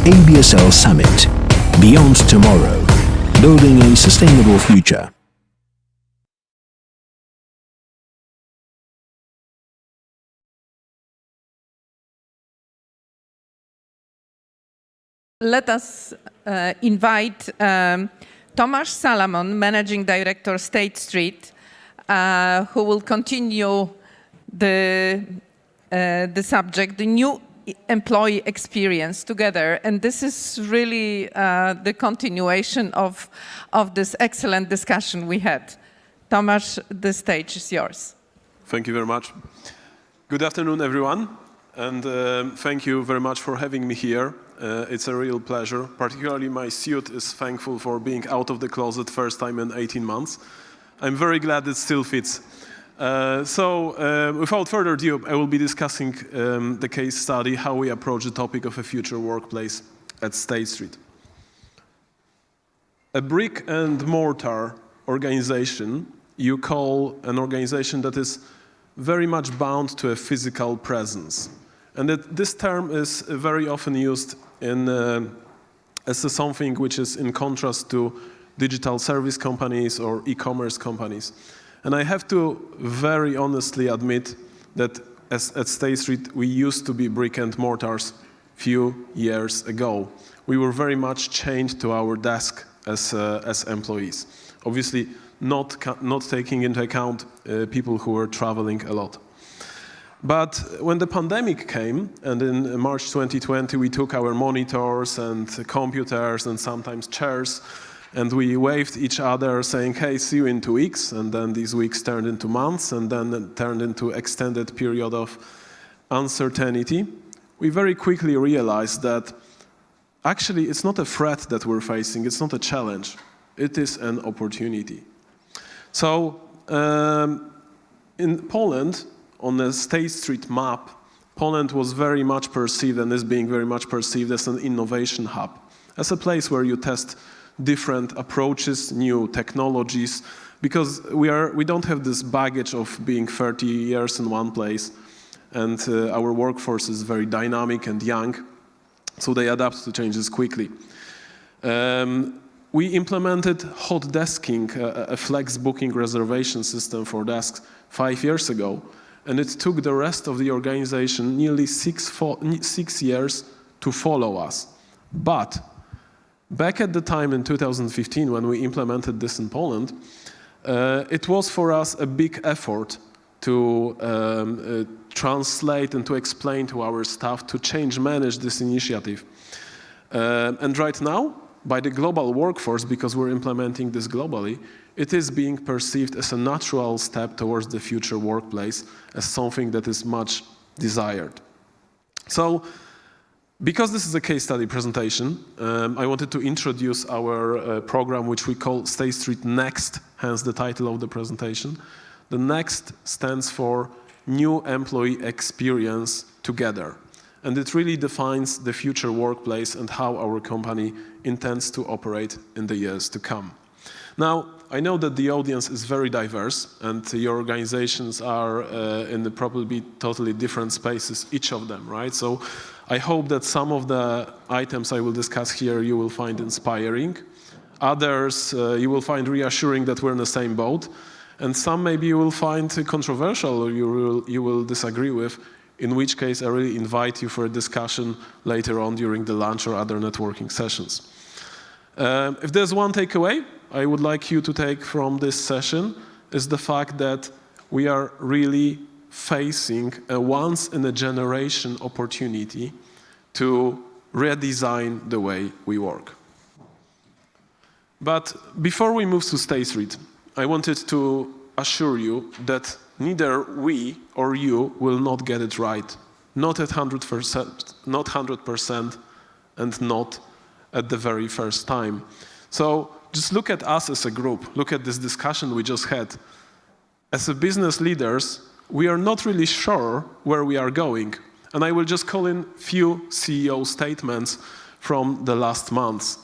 ABSL Summit. Beyond Tomorrow. Building a Sustainable Future. Let us invite Tomasz Salamon, Managing Director, State Street, who will continue the subject, the new employee experience together. And this is really the continuation of this excellent discussion we had. Tomasz, the stage is yours. Thank you very much. Good afternoon, everyone. And thank you very much for having me here. It's a real pleasure. Particularly my suit is thankful for being out of the closet first time in 18 months. I'm very glad it still fits. Without further ado, I will be discussing the case study, how we approach the topic of a future workplace at State Street. A brick and mortar organization you call an organization that is very much bound to a physical presence. And this term is very often used as something which is in contrast to digital service companies or e-commerce companies. And I have to very honestly admit that at State Street, we used to be brick and mortars few years ago. We were very much chained to our desk as employees. Obviously, not taking into account people who were traveling a lot. But when the pandemic came, and in March 2020, we took our monitors and computers and sometimes chairs, and we waved each other saying, hey, see you in 2 weeks. And then these weeks turned into months, and then it turned into extended period of uncertainty. We very quickly realized that actually it's not a threat that we're facing, it's not a challenge, it is an opportunity. So in Poland, on the State Street map, Poland was very much perceived and is being very much perceived as an innovation hub, as a place where you test different approaches, new technologies, because we don't have this baggage of being 30 years in one place, and our workforce is very dynamic and young, so they adapt to changes quickly. We implemented hot desking, a flex booking reservation system for desks 5 years ago, and it took the rest of the organization nearly 6 years to follow us. But back at the time in 2015, when we implemented this in Poland, it was for us a big effort to translate and to explain to our staff to manage this initiative. And right now, by the global workforce, because we're implementing this globally, it is being perceived as a natural step towards the future workplace, as something that is much desired. So, because this is a case study presentation, I wanted to introduce our program, which we call State Street Next, hence the title of the presentation. The Next stands for New Employee Experience Together. And it really defines the future workplace and how our company intends to operate in the years to come. Now, I know that the audience is very diverse, and your organizations are in probably totally different spaces, each of them, right? So I hope that some of the items I will discuss here you will find inspiring. Others you will find reassuring that we're in the same boat. And some maybe you will find controversial or you will disagree with, in which case I really invite you for a discussion later on during the lunch or other networking sessions. If there's one takeaway I would like you to take from this session is the fact that we are really facing a once-in-a-generation opportunity to redesign the way we work. But before we move to State Street, I wanted to assure you that neither we or you will not get it right. Not at 100%, not 100%, and not at the very first time. So just look at us as a group. Look at this discussion we just had. As a business leaders, we are not really sure where we are going. And I will just call in few CEO statements from the last months.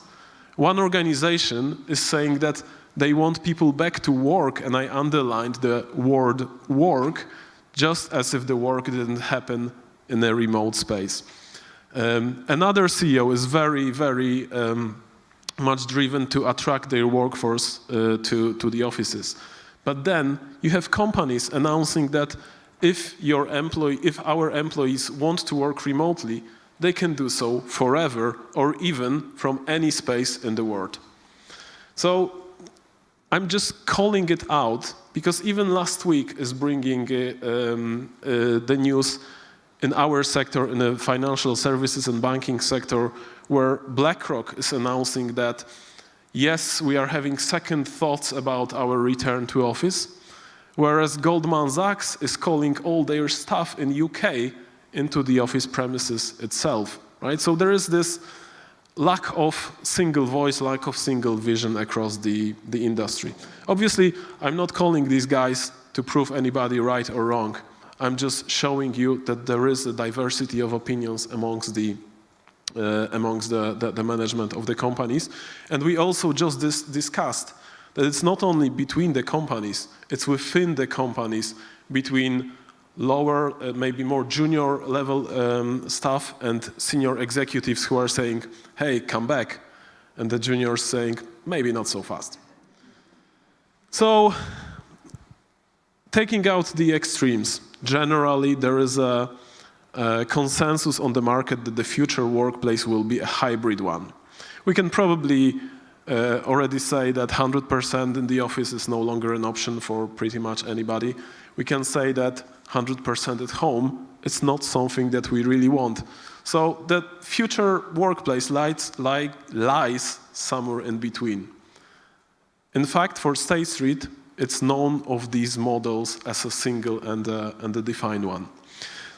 One organization is saying that they want people back to work, and I underlined the word work, just as if the work didn't happen in a remote space. Another CEO is very, very much driven to attract their workforce to the offices. But then you have companies announcing that if our employees want to work remotely, they can do so forever or even from any space in the world. So I'm just calling it out because even last week is bringing the news in our sector, in the financial services and banking sector, where BlackRock is announcing that, yes, we are having second thoughts about our return to office, whereas Goldman Sachs is calling all their staff in UK into the office premises itself, right? So there is this lack of single voice, lack of single vision across the industry. Obviously, I'm not calling these guys to prove anybody right or wrong. I'm just showing you that there is a diversity of opinions amongst the management of the companies. And we also just discussed that it's not only between the companies, it's within the companies, between lower, maybe more junior level staff and senior executives who are saying, hey, come back. And the juniors saying, maybe not so fast. So, taking out the extremes, generally there is a consensus on the market that the future workplace will be a hybrid one. We can probably already say that 100% in the office is no longer an option for pretty much anybody. We can say that 100% at home is not something that we really want. So the future workplace lies somewhere in between. In fact, for State Street, it's none of these models as a single and a defined one.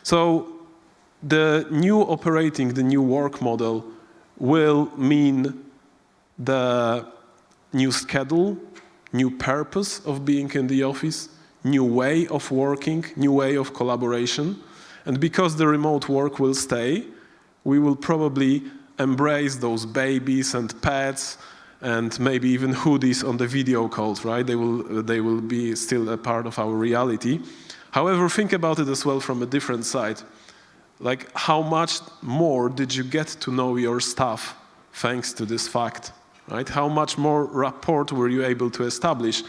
So the new work model will mean the new schedule, new purpose of being in the office, new way of working, new way of collaboration. And because the remote work will stay, we will probably embrace those babies and pets and maybe even hoodies on the video calls, right? They will be still a part of our reality. However, think about it as well from a different side. Like, how much more did you get to know your staff thanks to this fact, right? How much more rapport were you able to establish?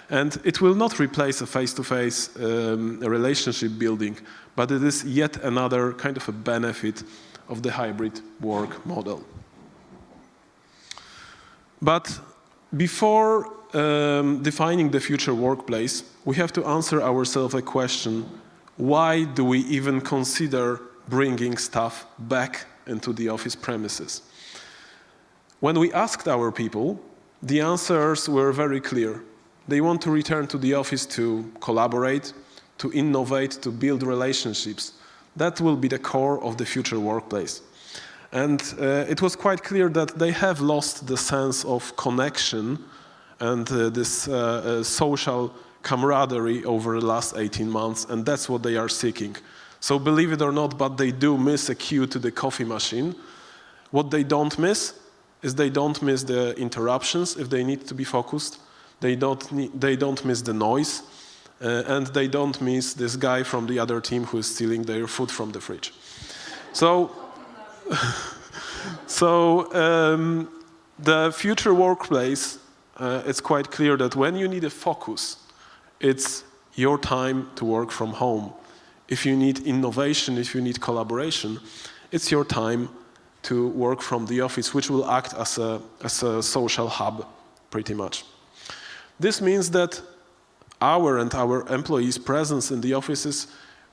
And it will not replace a face-to-face relationship building, but it is yet another kind of a benefit of the hybrid work model. But before defining the future workplace, we have to answer ourselves a question: why do we even consider bringing staff back into the office premises? When we asked our people, the answers were very clear. They want to return to the office to collaborate, to innovate, to build relationships. That will be the core of the future workplace. And it was quite clear that they have lost the sense of connection and this social camaraderie over the last 18 months, and that's what they are seeking. So believe it or not, but they do miss a queue to the coffee machine. What they don't miss is they don't miss the interruptions if they need to be focused. They don't miss the noise, and they don't miss this guy from the other team who is stealing their food from the fridge. So the future workplace, it's quite clear that when you need a focus, it's your time to work from home. If you need innovation, if you need collaboration, it's your time to work from the office, which will act as a social hub, pretty much. This means that our employees' presence in the offices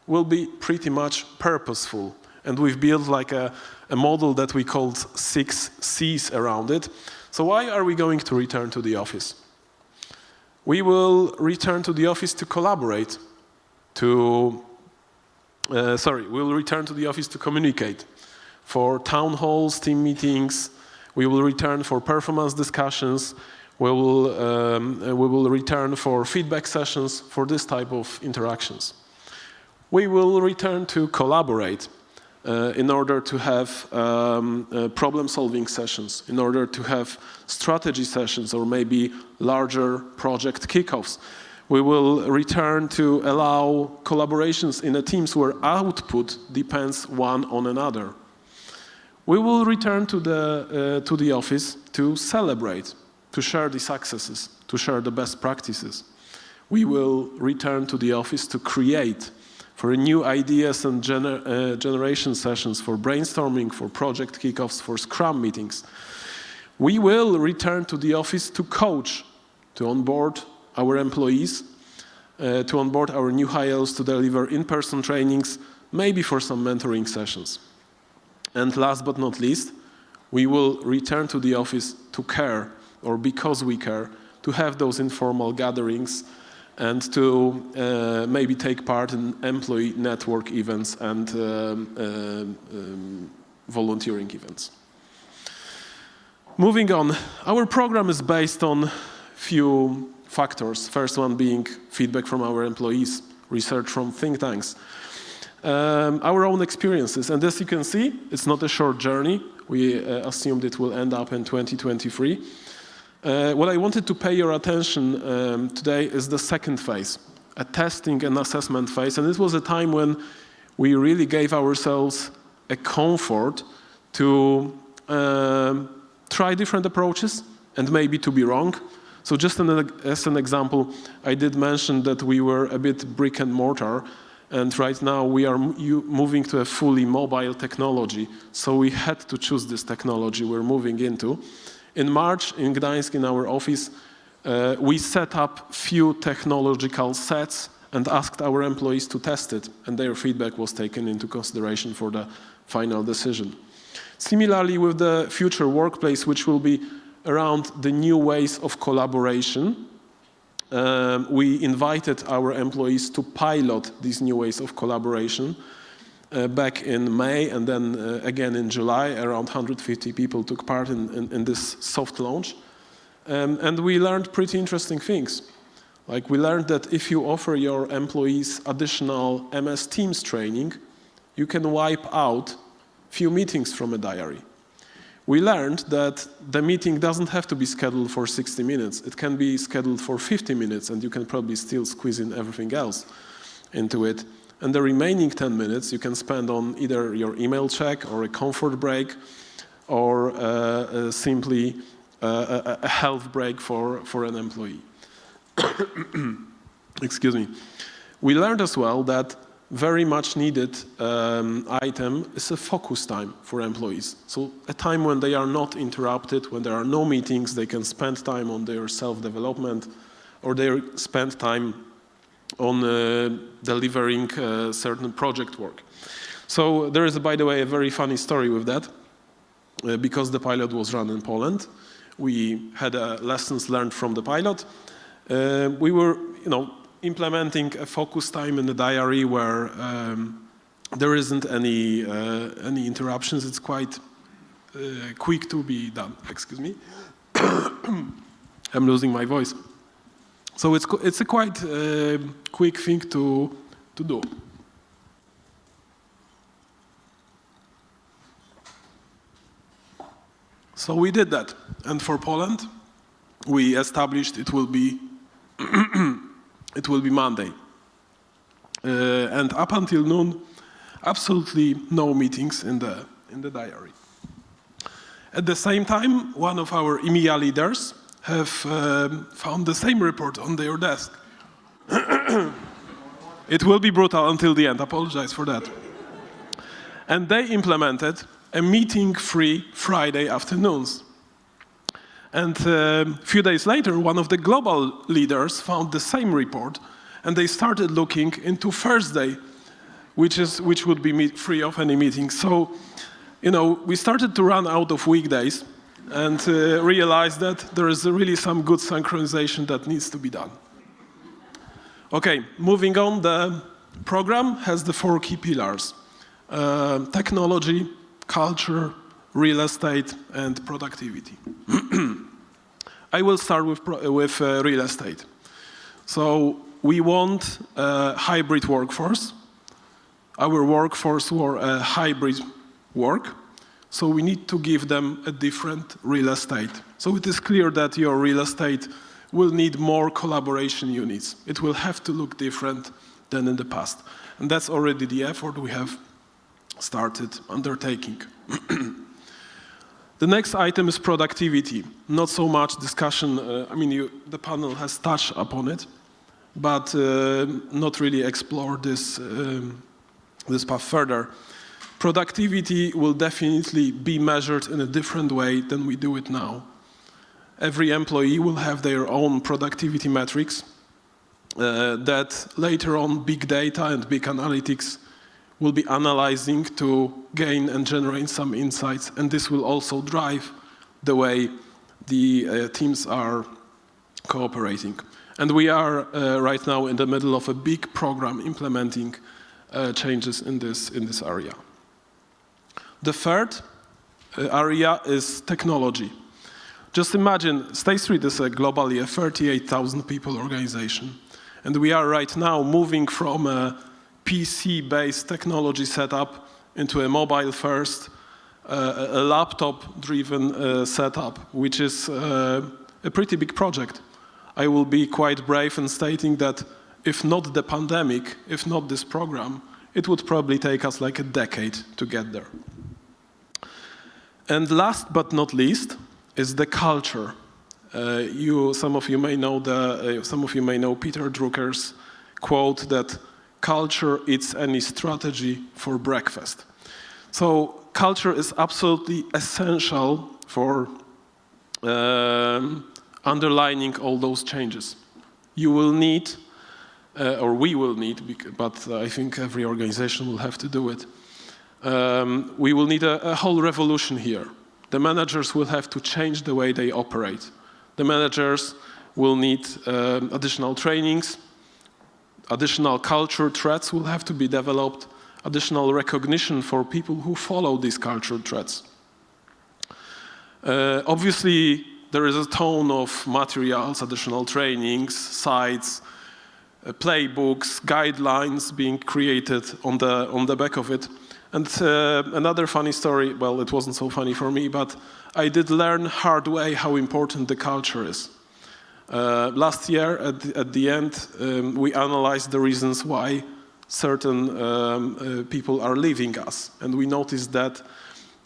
will be pretty much purposeful. And we've built like a model that we called 6 C's around it. So why are we going to return to the office? We will return to the office to collaborate, we'll return to the office to communicate. For town halls, team meetings, we will return for performance discussions, we will return for feedback sessions, for this type of interactions. We will return to collaborate in order to have problem-solving sessions, in order to have strategy sessions or maybe larger project kickoffs. We will return to allow collaborations in the teams where output depends one on another. We will return to the office to celebrate, to share the successes, to share the best practices. We will return to the office to create, for new ideas and generation sessions, for brainstorming, for project kickoffs, for Scrum meetings. We will return to the office to coach, to onboard our employees, to onboard our new hires, to deliver in-person trainings, maybe for some mentoring sessions. And last but not least, we will return to the office to care, or because we care, to have those informal gatherings and to maybe take part in employee network events and volunteering events. Moving on, our program is based on few factors. First one being feedback from our employees, research from think tanks, our own experiences. And as you can see, it's not a short journey. We assumed it will end up in 2023. What I wanted to pay your attention today is the second phase, a testing and assessment phase. And this was a time when we really gave ourselves a comfort to try different approaches and maybe to be wrong. So just as an example, I did mention that we were a bit brick and mortar, and right now we are moving to a fully mobile technology. So we had to choose this technology we're moving into. In March, in Gdańsk, in our office, we set up few technological sets and asked our employees to test it, and their feedback was taken into consideration for the final decision. Similarly, with the future workplace, which will be around the new ways of collaboration, we invited our employees to pilot these new ways of collaboration back in May, and then again in July. Around 150 people took part in this soft launch. And we learned pretty interesting things. Like, we learned that if you offer your employees additional MS Teams training, you can wipe out few meetings from a diary. We learned that the meeting doesn't have to be scheduled for 60 minutes. It can be scheduled for 50 minutes, and you can probably still squeeze in everything else into it. And the remaining 10 minutes you can spend on either your email check or a comfort break, or simply a health break for an employee. Excuse me. We learned as well that very much needed item is a focus time for employees. So a time when they are not interrupted, when there are no meetings, they can spend time on their self-development, or they spend time on delivering certain project work. So there is, by the way, a very funny story with that, because the pilot was run in Poland. We had lessons learned from the pilot. We were, implementing a focus time in the diary where there isn't any interruptions. It's quite quick to be done. Excuse me. I'm losing my voice. So it's a quite quick thing to do. So we did that, and for Poland, we established it will be Monday, and up until noon, absolutely no meetings in the diary. At the same time, one of our EMEA leaders have found the same report on their desk. It will be brutal until the end. Apologize for that. And they implemented a meeting-free Friday afternoons. And a few days later, one of the global leaders found the same report, and they started looking into Thursday, which would be free of any meetings. So, we started to run out of weekdays and realized that there is really some good synchronization that needs to be done. Okay, moving on, the program has the 4 key pillars: technology, culture, real estate, and productivity. I will start with real estate. So we want a hybrid workforce. Our workforce were a hybrid work, so we need to give them a different real estate. So it is clear that your real estate will need more collaboration units. It will have to look different than in the past. And that's already the effort we have started undertaking. The next item is productivity. Not so much discussion, the panel has touched upon it, but not really explored this path further. Productivity will definitely be measured in a different way than we do it now. Every employee will have their own productivity metrics that later on big data and big analytics will be analyzing to gain and generate some insights, and this will also drive the way the teams are cooperating. And we are right now in the middle of a big program implementing changes in this area. The third area is technology. Just imagine, State Street is globally a 38,000 people organization, and we are right now moving from a PC-based technology setup into a mobile-first, a laptop-driven setup, which is a pretty big project. I will be quite brave in stating that if not the pandemic, if not this program, it would probably take us like a decade to get there. And last but not least is the culture. Some of you may know Peter Drucker's quote that culture is any strategy for breakfast. So culture is absolutely essential for underlining all those changes. You will need, or we will need, but I think every organization will have to do it. We will need a whole revolution here. The managers will have to change the way they operate. The managers will need additional trainings, additional culture threats will have to be developed, additional recognition for people who follow these cultural threats. Obviously, there is a ton of materials, additional trainings, sites, playbooks, guidelines being created on the back of it. And another funny story, well, it wasn't so funny for me, but I did learn hard way how important the culture is. Last year, at the end, we analyzed the reasons why certain people are leaving us. And we noticed that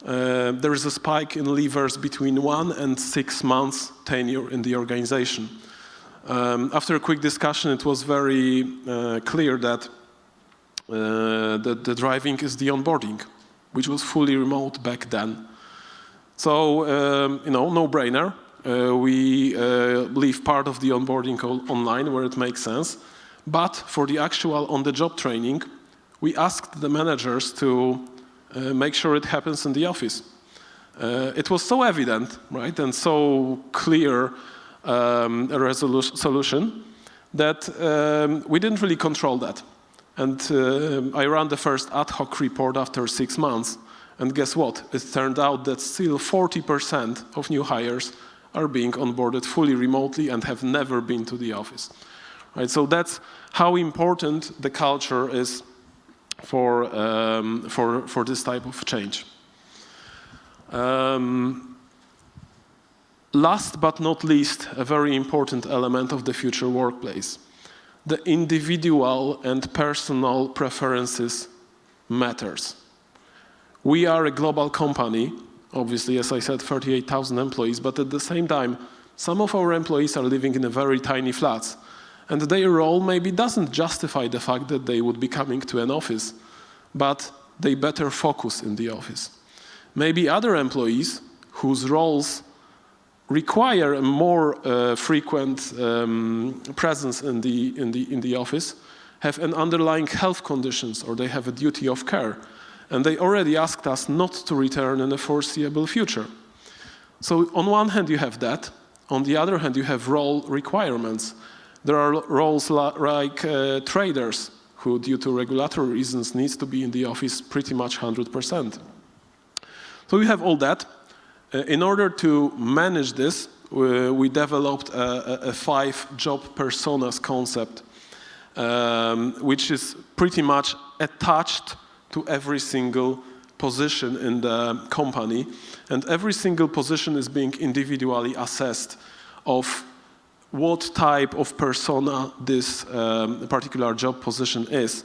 there is a spike in leavers between 1 and 6 months tenure in the organization. After a quick discussion, it was very clear that the driving is the onboarding, which was fully remote back then. So, no-brainer. We leave part of the onboarding online where it makes sense. But for the actual on-the-job training, we asked the managers to make sure it happens in the office. It was so evident, right, and so clear a solution that we didn't really control that. And I ran the first ad hoc report after 6 months, and guess what? It turned out that still 40% of new hires are being onboarded fully remotely and have never been to the office. Right, so that's how important the culture is for this type of change. Last but not least, a very important element of the future workplace. The individual and personal preferences matters. We are a global company, obviously, as I said, 38,000 employees, but at the same time, some of our employees are living in a very tiny flats, and their role maybe doesn't justify the fact that they would be coming to an office, but they better focus in the office. Maybe other employees whose roles require a more frequent presence in the office have an underlying health conditions, or they have a duty of care, and they already asked us not to return in the foreseeable future. So on one hand you have that, on the other hand you have role requirements. There are roles like traders who, due to regulatory reasons, needs to be in the office pretty much 100%. So we have all that. In order to manage this, we developed a 5 job personas concept, which is pretty much attached to every single position in the company. And every single position is being individually assessed of what type of persona this particular job position is.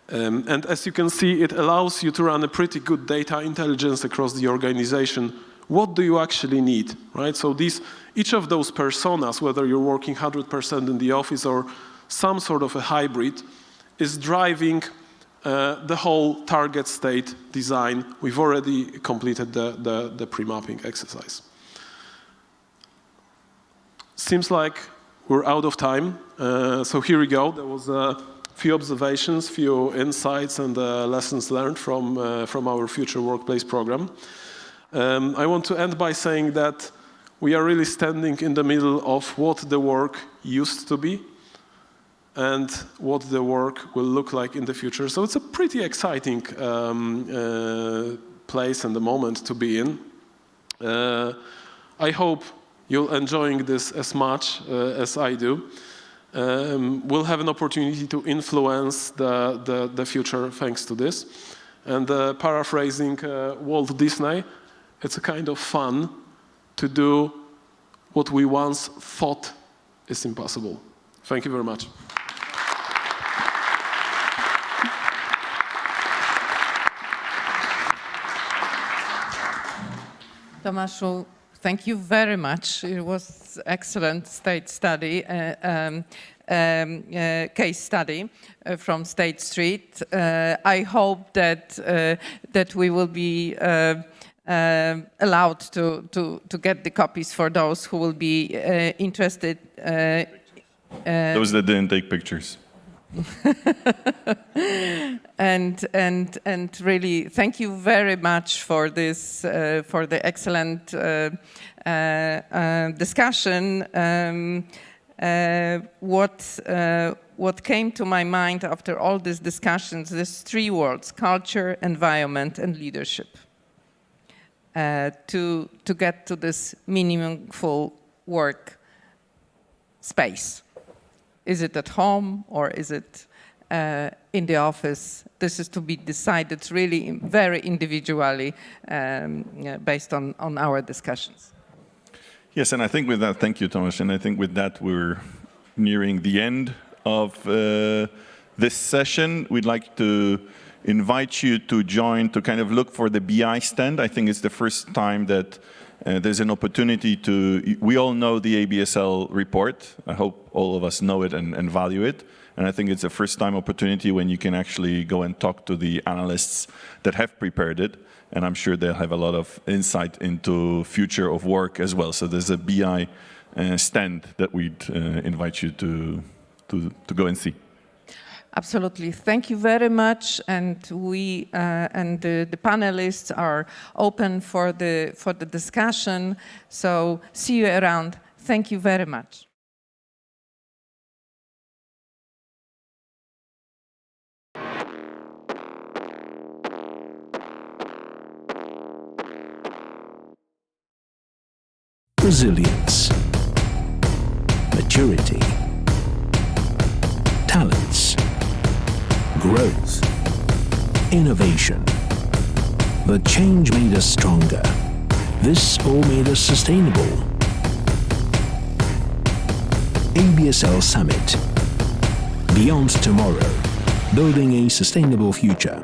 And as you can see, it allows you to run a pretty good data intelligence across the organization what do you actually need, right? So each of those personas, whether you're working 100% in the office or some sort of a hybrid, is driving the whole target state design. We've already completed the pre-mapping exercise. Seems like we're out of time, so here we go. There was a few observations, few insights, and lessons learned from our Future Workplace program. I want to end by saying that we are really standing in the middle of what the work used to be and what the work will look like in the future. So it's a pretty exciting place and the moment to be in. I hope you're enjoying this as much as I do. We'll have an opportunity to influence the future thanks to this. And paraphrasing Walt Disney, it's a kind of fun to do what we once thought is impossible. Thank you very much. Tomaszu, thank you very much. It was excellent state study, case study from State Street. I hope that we will be allowed to get the copies for those who will be interested. Those that didn't take pictures. and really thank you very much for this for the excellent discussion. What came to my mind after all these discussions, these three words: culture, environment, and leadership. To get to this meaningful work space. Is it at home or is it in the office? This is to be decided really very individually based on our discussions. Yes, and I think with that, thank you, Tomasz, and I think with that we're nearing the end of this session. We'd like to invite you to join, to kind of look for the BI stand. I think it's the first time that there's an opportunity to, we all know the ABSL report. I hope all of us know it and value it. And I think it's a first time opportunity when you can actually go and talk to the analysts that have prepared it. And I'm sure they'll have a lot of insight into future of work as well. So there's a BI stand that we'd invite you to go and see. Absolutely. Thank you very much. And we and the panelists are open for the discussion. So see you around. Thank you very much. Resilience, maturity, talents, growth, innovation. The change made us stronger. This all made us sustainable. ABSL Summit. Beyond tomorrow. Building a sustainable future.